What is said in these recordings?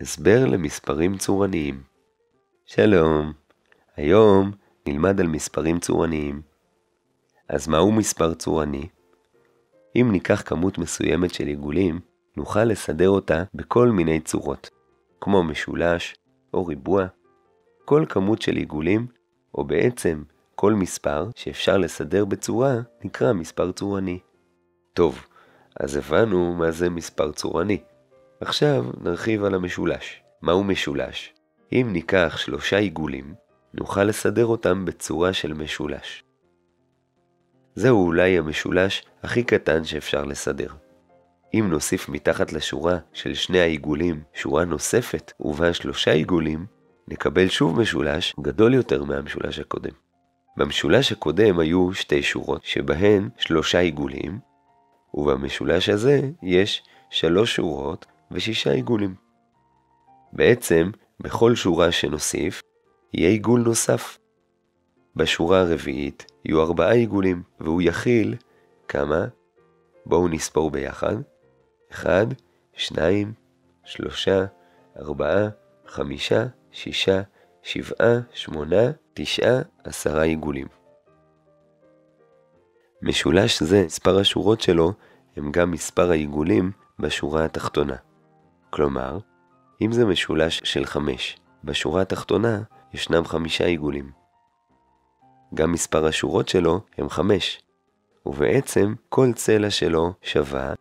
הסבר למספרים צורניים. שלום, היום נלמד על מספרים צורניים. אז מהו מספר צורני? אם ניקח כמות מסוימת של עיגולים, נוכל לסדר אותה בכל מיני צורות, כמו משולש או ריבוע. כל כמות של עיגולים, או בעצם כל מספר שאפשר לסדר בצורה, נקרא מספר צורני. טוב, אז הבנו מה זה מספר צורני. עכשיו נרחיב על המשולש. מהו משולש? אם ניקח 3 עיגולים, נוכל לסדר אותם בצורה של משולש. זהו אולי המשולש הכי קטן שאפשר לסדר. אם נוסיף מתחת לשורה של 2 העיגולים שורה נוספת ובה 3 עיגולים, נקבל שוב משולש גדול יותר מהמשולש הקודם. במשולש הקודם היו 2 שורות שבהן 3 עיגולים, ובמשולש הזה יש 3 שורות ו6 עיגולים. בעצם, בכל שורה שנוסיף, יהיה עיגול נוסף. בשורה הרביעית יהיו 4 עיגולים, והוא יכיל כמה? בואו נספור ביחד. 1, 2, 3, 4, 5, 6, 7, 8, 9, 10 עיגולים. משולש זה, מספר השורות שלו, הם גם מספר העיגולים בשורה התחתונה. כלומר, אם זה משולש של 5, בשורה התחתונה ישנם 5 עיגולים. גם מספר השורות שלו הם 5, ובעצם כל צלע שלו שווה,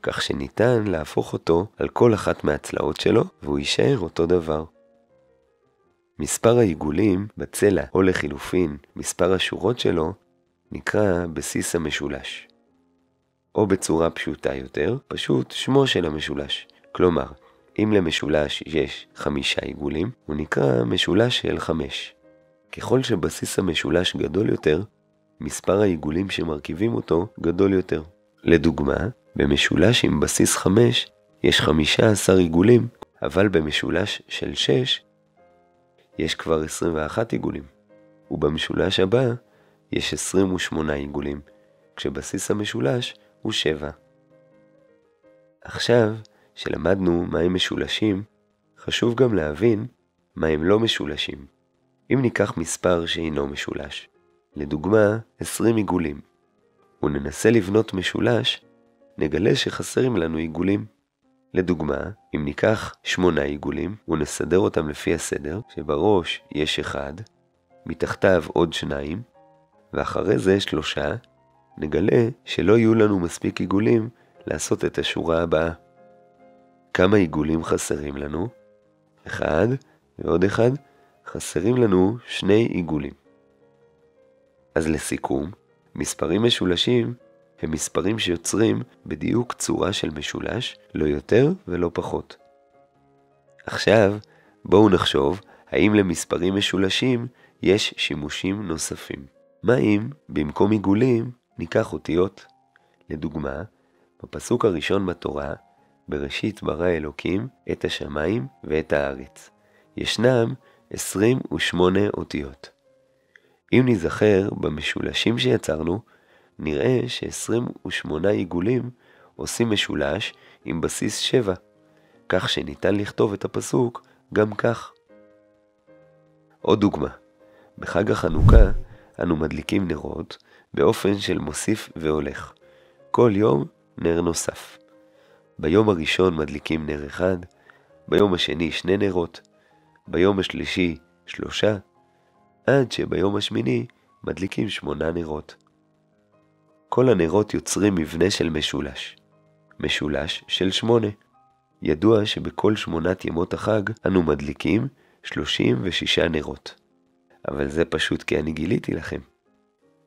כך שניתן להפוך אותו על כל אחת מהצלעות שלו, והוא יישאר אותו דבר. מספר העיגולים בצלע, או לחילופין, מספר השורות שלו, נקרא בסיס המשולש. או בצורה פשוטה יותר, פשוט שמו של המשולש. כלומר, אם למשולש יש 5 עיגולים, הוא נקרא משולש של 5. ככל שבסיס המשולש גדול יותר, מספר העיגולים שמרכיבים אותו גדול יותר. לדוגמה, במשולש עם בסיס 5 יש 15 עיגולים, אבל במשולש של 6 יש כבר 21 עיגולים. ובמשולש הבא יש 28 עיגולים, כשבסיס המשולש הוא 7. עכשיו, שלמדנו מהם משולשים, חשוב גם להבין מהם לא משולשים. אם ניקח מספר שאינו משולש, לדוגמה 20 עיגולים, וננסה לבנות משולש, נגלה שחסרים לנו עיגולים. לדוגמה, אם ניקח 8 עיגולים ונסדר אותם לפי הסדר, שבראש יש 1, מתחתיו עוד 2, ואחרי זה 3, נגלה שלא יהיו לנו מספיק עיגולים לעשות את השורה הבאה. כמה עיגולים חסרים לנו? 1 ועוד 1, חסרים לנו 2 עיגולים. אז לסיכום, מספרים משולשים הם מספרים שיוצרים בדיוק צורה של משולש, לא יותר ולא פחות. עכשיו, בואו נחשוב האם למספרים משולשים יש שימושים נוספים. מה אם במקום עיגולים ניקח אותיות? לדוגמה, בפסוק הראשון בתורה, בראשית ברא אלוקים את השמיים ואת הארץ. ישנם 28 אותיות. אם נזכר במשולשים שיצרנו, נראה ש28 עיגולים עושים משולש עם בסיס 7, כך שניתן לכתוב את הפסוק גם כך. עוד דוגמה, בחג החנוכה אנו מדליקים נרות באופן של מוסיף והולך. כל יום נר נוסף. ביום הראשון מדליקים נר 1, ביום השני 2 נרות, ביום השלישי 3, עד שביום השמיני מדליקים 8 נרות. כל הנרות יוצרים מבנה של משולש. משולש של 8. ידוע שבכל 8 ימות החג אנו מדליקים 36 נרות. אבל זה פשוט כי אני גיליתי לכם.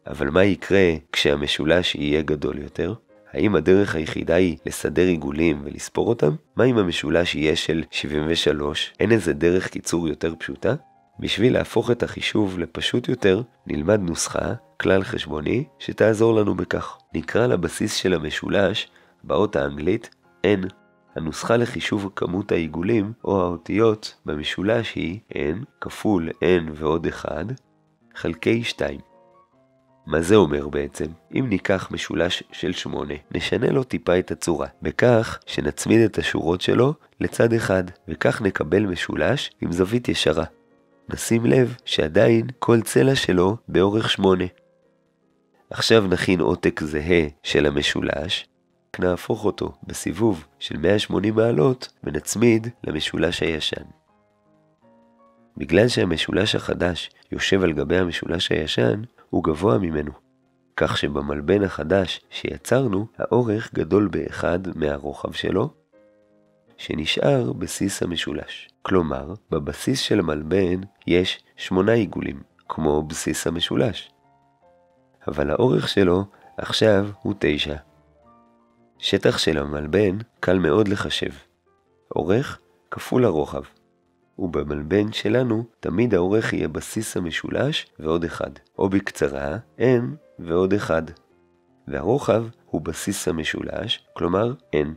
אבל מה יקרה כשהמשולש יהיה גדול יותר? האם הדרך היחידה היא לסדר עיגולים ולספור אותם? מה אם המשולש יהיה של 73? אין איזה דרך קיצור יותר פשוטה? בשביל להפוך את החישוב לפשוט יותר, נלמד נוסחה, כלל חשבוני, שתעזור לנו בכך. נקרא לבסיס של המשולש, באות האנגלית, n. הנוסחה לחישוב כמות העיגולים או האותיות במשולש היא n כפול n ועוד 1 חלקי 2. מה זה אומר בעצם? אם ניקח משולש של 8, נשנה לו טיפה את הצורה, בכך שנצמיד את השורות שלו לצד אחד, וכך נקבל משולש עם זווית ישרה. נשים לב שעדיין כל צלע שלו באורך 8. עכשיו נכין עותק זהה של המשולש, נהפוך אותו בסיבוב של 180 מעלות ונצמיד למשולש הישן. בגלל שהמשולש החדש יושב על גבי המשולש הישן, הוא גבוה ממנו, כך שבמלבן החדש שיצרנו, האורך גדול באחד מהרוחב שלו, שנשאר בסיס המשולש. כלומר, בבסיס של המלבן יש 8 עיגולים, כמו בסיס המשולש. אבל האורך שלו עכשיו הוא 9. שטח של המלבן קל מאוד לחשב. אורך כפול הרוחב. ובמלבן שלנו תמיד האורך יהיה בסיס המשולש ועוד 1, או בקצרה n ועוד 1. והרוחב הוא בסיס המשולש, כלומר n.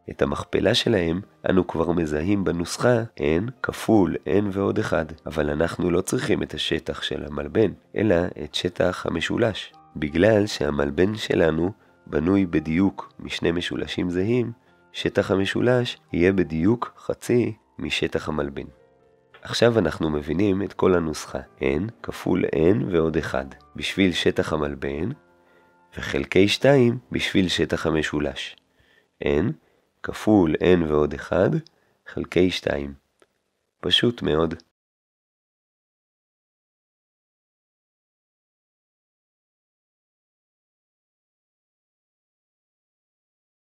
את המכפלה שלהם אנו כבר מזהים בנוסחה n כפול n ועוד 1, אבל אנחנו לא צריכים את השטח של המלבן, אלא את שטח המשולש. בגלל שהמלבן שלנו בנוי בדיוק משני משולשים זהים, שטח המשולש יהיה בדיוק חצי משטח המלבן. עכשיו אנחנו מבינים את כל הנוסחה n כפול n ועוד 1 בשביל שטח המלבן, וחלקי 2 בשביל שטח המשולש. n כפול n ועוד 1 חלקי 2. פשוט מאוד.